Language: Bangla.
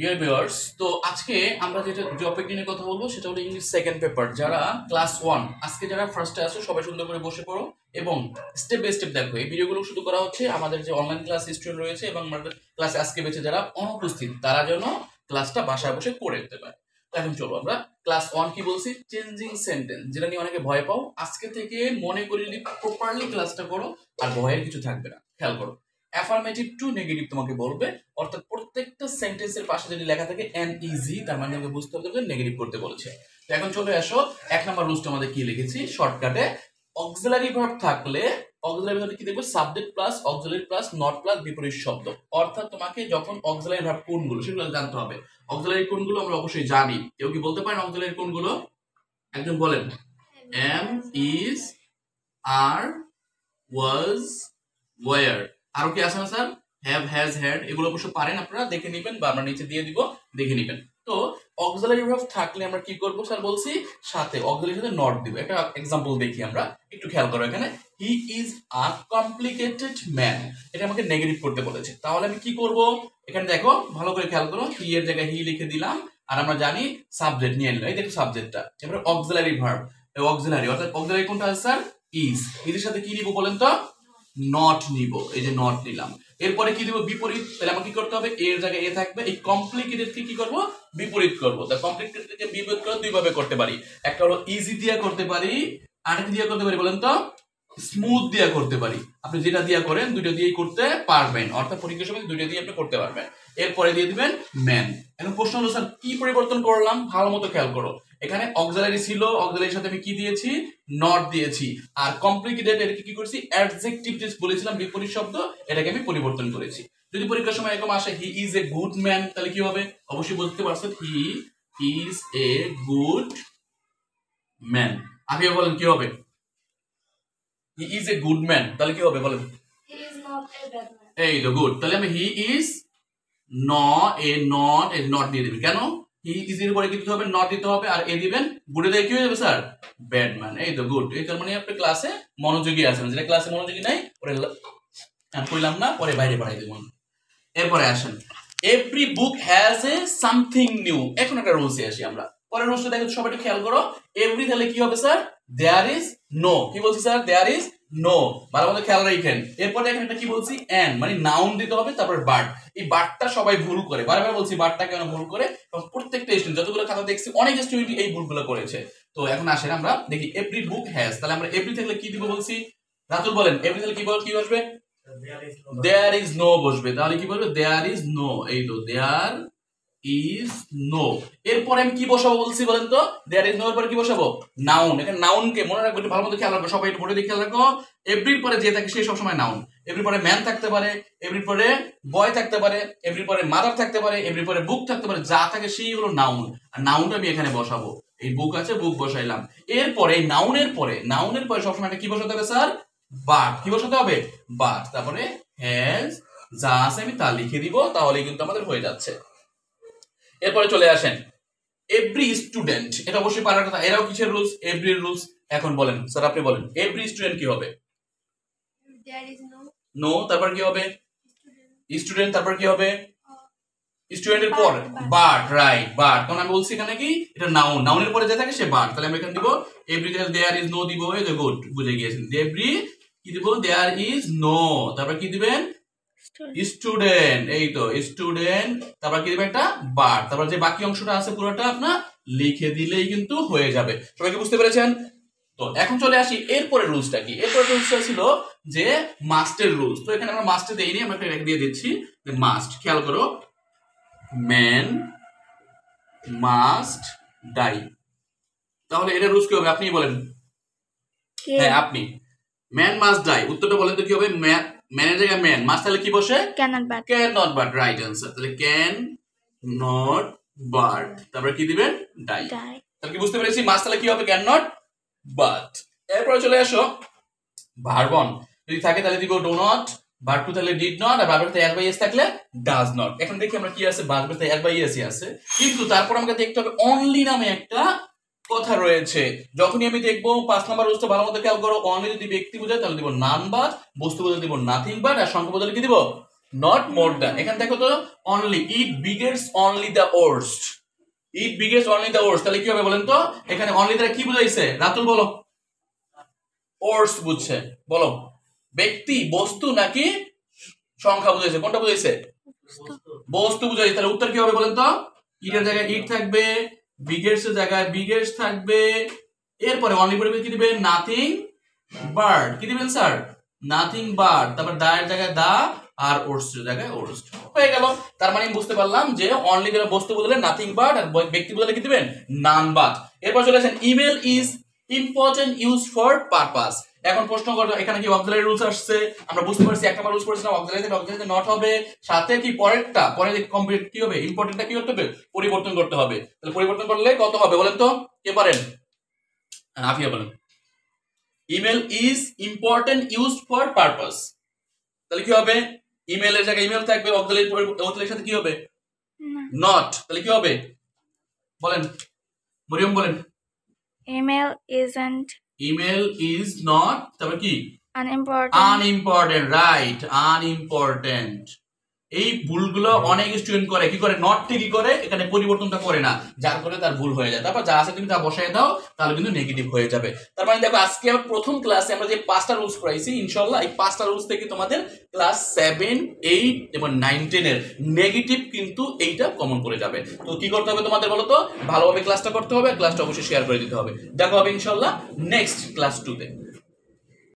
ডিয়ার ভিউয়ার্স, তো আজকে আমরা যেটা টপিক নিয়ে কথা বলবো সেটা হলো ইংলিশ সেকেন্ড পেপার। যারা ক্লাস 1 আজকে যারা ফার্স্টে আছো সবাই সুন্দর করে বসে পড়ো এবং স্টেপ বাই স্টেপ দেখো। এই ভিডিওগুলো শুরু করা হচ্ছে আমাদের যে অনলাইন ক্লাস স্টুডেন্ট রয়েছে এবং আমাদের ক্লাসে আজকে বেঁচে যারা অনুপস্থিত তারা যেন ক্লাসটা বাসায় বসে করে নিতে পারে। তো এখন চলো আমরা ক্লাস 1 কি বলছি, চেঞ্জিং সেন্টেন্স, যেটা নিয়ে অনেকে ভয় পাও। আজকে থেকে মনে করে যদি প্রপারলি ক্লাসটা করো আর ভয়ের কিছু থাকবে না। খেয়াল করো, অ্যাফার্মেটিভ টু নেগেটিভ তোমাকে বলবে, অর্থাৎ প্রত্যেকটা সেন্টেন্সের পাশে যদি লেখা থাকে এন ইজি তার মানে আমাকে বুঝতে হবে যে নেগেটিভ করতে বলেছে। তো এখন চলে আসো, এক নাম্বার রুলসটা আমাদের কি লিখেছি শর্টকাটে। অক্সিলারি ভার্ব থাকলে অক্সিলারি ভার্ব কি দেখবো, subject plus auxiliary plus not plus বিপরীত শব্দ। অর্থাৎ তোমাকে যখন অক্সিলারি ভার্ব কোনগুলো সেগুলো জানতে হবে। অক্সিলারি কোনগুলো আমরা অবশ্যই জানি। কেউ কি বলতে পারেন অক্সিলারি কোনগুলো? একজন বলেন। Am, is, are, was, were. আরো কি আছে না স্যার? Have, has, had. এগুলো অবশ্য পারেন, আপনারা দেখে নেবেন বা আমরা নিচে দিয়ে দিব, দেখে নেবেন। তো অক্সিলারি ভার্ব থাকলে আমরা কি করব স্যার বলছি, সাথে অক্সিলারির সাথে নট দিব। একটা एग्जांपल দেখি আমরা, একটু খেয়াল করো। এখানে he is a complicated man, এটা আমাকে নেগেটিভ করতে বলেছে। তাহলে আমি কি করব, এখানে দেখো ভালো করে খেয়াল করো, হি এর জায়গায় হি লিখে দিলাম আর আমরা জানি সাবজেক্ট নিয়ে নিলাম। এই দেখো সাবজেক্টটা, এবারে অক্সিলারি ভার্ব। এই অক্সিলারি অর্থাৎ অক্সিলারি কোনটা আছে স্যার? ইজ। ইজের সাথে কি নিব বলেন তো? নট নিব। এই যে নট নিলাম। এরপরে কি দিব? বিপরীত। তাহলে আমাকে কি করতে হবে, এর জায়গায় এ থাকবে। এই কমপ্লিকেটেড কে কি করব? বিপরীত করব। তাই কমপ্লিকেটেড কে বিপরীত করে দুই ভাবে করতে পারি। একটা হলো ইজি দিয়া করতে পারি, আর একটা দিয়া করতে পারি বলেন তো স্মুথ দিয়া করতে পারি। আপনি যেটা দিয়া করেন দুইটা দিয়েই করতে পারবেন, অর্থাৎ পরীক্ষার সময় দুইটা দিয়ে আপনি করতে পারবেন। এরপরে দিয়ে দিবেন ম্যান। এখন প্রশ্ন হলো স্যার কি পরিবর্তন করলাম, ভালো মতো খেয়াল করো। এখানে অক্সিলারি ছিল, অক্সিলারির সাথে আমি কি দিয়েছি? নট দিয়েছি। আর কমপ্লিকেটেড এটাকে কি করেছি? অ্যাডজেক্টিভ বলেছিলাম, বিপরীত শব্দ, এটাকে আমি পরিবর্তন করেছি। যদি পরীক্ষার সময় এরকম আসে he is a good man, তাহলে কি হবে? অবশ্যই বুঝতে পারছেন, he is a good man. আপনি বলেন কি হবে? He is a good man, তাহলে কি হবে বলেন? He is not a bad man. এই তো গুড। তাহলে আমি হি ইজ নট দিয়ে দিবেন। কেন? হি ইজ এর পরে কি দিতে হবে? নট দিতে হবে। আর এ দিবেন, গুডে দিয়ে কি হয়ে যাবে স্যার? Bad man. এই তো গুড। এই তার মানে আপনি ক্লাসে মনোযোগী আছেন। যেটা ক্লাসে মনোযোগী নাই ওরে কইলাম না, পরে বাইরে পাঠাই দেব। এরপরে আসেন, every book has a something new. এখন একটা রুলসে আসি আমরা। পরের রুলসটা দেখো সবাই একটু খেয়াল করো। এভরি তাহলে কি হবে স্যার? There is no. কি বলছি স্যার? There is no. ভালো মতো খেয়াল রাখেন। এরপরে দেখেন এটা কি বলছি? এন, মানে নাউন দিতে হবে, তারপর বার্ড। এই বার্ডটা সবাই ভুল করে, বারবার বলছি বার্ডটা কেন ভুল করে। এবং প্রত্যেকটা স্টুডেন্ট যতগুলো খাতা দেখছি অনেক স্টুডেন্ট এই ভুলগুলো করেছে। তো এখন আসেন আমরা দেখি এভরি বুক হ্যাজ। তাহলে আমরা এভরি থাকলে কি দিব বলছি? রাতুল বলেন এভরি থাকলে কি বসবে? দেয়ার ইজ নো বসবে। তাহলে কি বলবে? There is no. এই তো দেয়ার ইজ নো। এরপরে আমি কি বসাবো বলছি বলেন তো? দেয়ার ইজ নো এর পরে কি বসাবো? নাউন। এখানে নাউনকে মনে রাখবো, একটু ভালো মতো খেয়াল রাখবো, সবাই একটু বোর্ডে খেয়াল রাখো। এভরির পরে যে থাকে সে সবসময় নাউন। এভরির পরে ম্যান থাকতে পারে, এভরির পরে বয় থাকতে পারে, এভরির পরে মাদার থাকতে পারে, এভরির পরে বুক থাকতে পারে। যা থাকে সেই হলো নাউন। আর নাউনটা আমি এখানে বসাবো। এই বুক আছে, বুক বসাইলাম। এরপরে নাউনের পরে সবসময় একটা কি বসাতে হবে স্যার? বাট। কি বসাতে হবে? বাট। তারপরে হ্যাজ, যা আছে আমি তা লিখে দিব, তাহলে কিন্তু আমাদের হয়ে যাচ্ছে। এরপরে চলে আসেন এভরি স্টুডেন্ট, এটা অবশ্যই পারার কথা। এরাও কিসের রুলস? Every rules. এখন বলেন স্যার, আপনি বলেন এভরি স্টুডেন্ট কি হবে? There is no no. তারপর কি হবে? student. স্টুডেন্ট। তারপর কি হবে? স্টুডেন্টের পর বাট। Right, but. কারণ আমি বলছি এখানে কি এটা নাউন, নাউনের পরে যে থাকে সে বাট। তাহলে আমি এখানে দিব এভরি, দেয়ার ইজ নো দিব। এই যে গুড, বুঝে গিয়েছেন। এভরি কি দিব? There is no. তারপর কি দিবেন? স্টুডেন্ট। এই তো স্টুডেন্ট। তারপর কি দিবেন? একটা বাট। তারপর যে বাকি অংশটা আছে পুরোটা আপনার লিখে দিলেই কিন্তু হয়ে যাবে। সবাই কি বুঝতে পেরেছেন? তো এখন চলে আসি এরপরে রুলসটা কি। এরপরে রুলসটা ছিল যে মাস্টের রুলস। তো এখানে আমরা মাস্টে দেইনি, আমরা একটা দিয়ে দিচ্ছি যে মাস্ট। খেয়াল করো, ম্যান মাস্ট ডাই। তাহলে এটা রুলস কি হবে আপনি বলেন? হ্যাঁ আপনি। ম্যান মাস্ট ডাই, উত্তরটা বলেন তো কি হবে? ম্যানের জায়গায় ম্যান, মাস্ট তাহলে কি বসে? Cannot but. Can not but. Right answer. তাহলে ক্যান নট বাট। তারপরে কি দিবেন? ডাই। Die. তাহলে কি বুঝতে পেরেছি? মাস্ট তাহলে কি হবে? Can not but. এরপরে চলে আসো ভার্ব অন। যদি থাকে তাহলে দিব ডো নট, ভার্ব টু তাহলে ডিড নট, আর ভার্বের সাথে এস বাই এস থাকলে ডাজ নট। এখন দেখি আমরা কি আছে, ভার্বের সাথে এস বাই এস আছে, কিন্তু তারপর আমাকে দেখতে হবে অনলি নামে একটা কথা রয়েছে। যখনই আমি দেখবো 5 নাম্বার রুলসটা ভালো মতো খেয়াল করো। অনলি যদি ব্যক্তি বোঝায় তাহলে দিব নান বাট, বস্তু বোঝালে দিব নাথিং বাট, আর সংখ্যা বোঝালে কি দিব? Not more than. এখানে দেখো তো only, it begets only the worst, it begets only the worst, তাহলে কি হবে বলেন তো? এখানে অনলি দ্বারা কি বুঝাইছে? রাতুল বলো। ওর্স্ট বুঝছে, বলো। ব্যক্তি, বস্তু নাকি সংখ্যা বুঝাইছে? কোনটা বুঝাইছে? বস্তু বুঝাইছে। তাহলে উত্তর কি হবে বলেন তো? ইটের জায়গায় ইট থাকবে, বিগেটস এর জায়গায় বিগেটস থাকবে, এরপরে অনলি পরিবর্তে কি দিবেন? Nothing bird. কি দিবেন স্যার? Nothing bird. তারপর দা এর জায়গায় দা, আর ওর্স্ট এর জায়গায় ওর্স্ট। হয়ে গেল। তার মানে আমি বুঝতে পারলাম যে অনলি দিলে বস্তু বুঝলে নাথিং বার্ড, আর ব্যক্তি বুঝলে কি দিবেন? None but. এরপর চলে আসেন email is important use for purpose. এখন প্রশ্ন করো, এখানে কি অক্সিলারি রুলস আসছে? আমরা বুঝতে পারছি এক নাম্বার রুলস পড়েছিলাম অক্সিলারিতে নট হবে, সাথে কি পরেরটা, পরে কমপ্লিট কি হবে? ইম্পর্টেন্টটা কি করতে হবে? পরিবর্তন করতে হবে। তাহলে পরিবর্তন করলে কত হবে বলেন তো? কে পারেন? আফিয়া বলেন। Email is important use for purpose, তাহলে কি হবে? ইমেলের জায়গায় ইমেল থাকবে, অক্সিলারির সাথে কি হবে? নট। তাহলে কি হবে বলেন? মরিয়ম বলেন। Email isn't email is not, তারপর কি? unimportant. Unimportant, right, unimportant. এই ভুলগুলো অনেক স্টুডেন্ট করে, কি করে? নট কি করে, এখানে পরিবর্তনটা করে না, যার করে তার ভুল হয়ে যায়। তারপর যা আছে তুমি তা বসায় দাও, তাহলে কিন্তু নেগেটিভ হয়ে যাবে। তার মানে দেখো আজকে আমার প্রথম ক্লাসে আমরা যে 5টা রুলস করাইছি, ইনশাআল্লাহ এই 5টা রুলস থেকে তোমাদের ক্লাস 7, 8 এবং 9, 10 এর নেগেটিভ কিন্তু এইটা কমন করে যাবে। তো কি করতে হবে তোমাদের বলো তো? ভালোভাবে ক্লাসটা করতে হবে, ক্লাসটা অবশ্যই শেয়ার করে দিতে হবে। দেখা হবে ইনশাআল্লাহ নেক্সট ক্লাস 2 তে।